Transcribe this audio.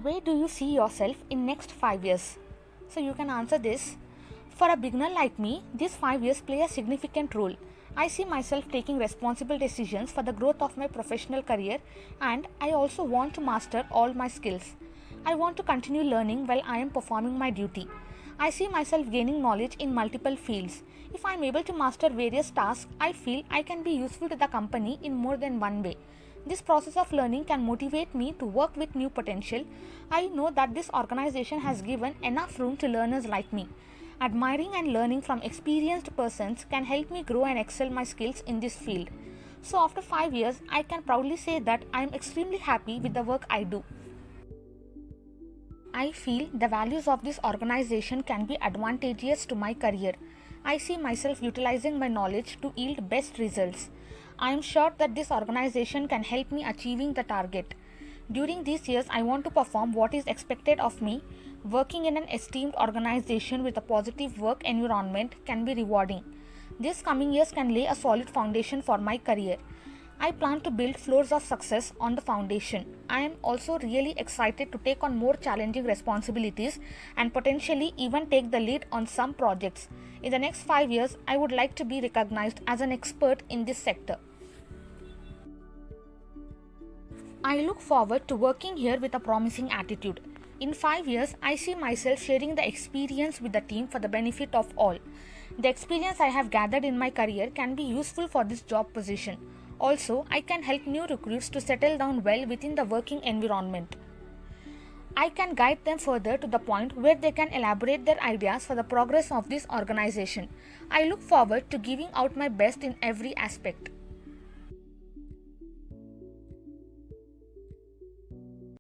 Where do you see yourself in next 5 years? So you can answer this. For a beginner like me, these 5 years play a significant role. I see myself taking responsible decisions for the growth of my professional career, and I also want to master all my skills. I want to continue learning while I am performing my duty. I see myself gaining knowledge in multiple fields. If I am able to master various tasks, I feel I can be useful to the company in more than one way. This process of learning can motivate me to work with new potential. I know that this organization has given enough room to learners like me. Admiring and learning from experienced persons can help me grow and excel my skills in this field. So after 5 years, I can proudly say that I am extremely happy with the work I do. I feel the values of this organization can be advantageous to my career. I see myself utilizing my knowledge to yield best results. I am sure that this organization can help me achieving the target. During these years, I want to perform what is expected of me. Working in an esteemed organization with a positive work environment can be rewarding. These coming years can lay a solid foundation for my career. I plan to build floors of success on the foundation. I am also really excited to take on more challenging responsibilities and potentially even take the lead on some projects. In the next 5 years, I would like to be recognized as an expert in this sector. I look forward to working here with a promising attitude. In 5 years, I see myself sharing the experience with the team for the benefit of all. The experience I have gathered in my career can be useful for this job position. Also, I can help new recruits to settle down well within the working environment. I can guide them further to the point where they can elaborate their ideas for the progress of this organization. I look forward to giving out my best in every aspect.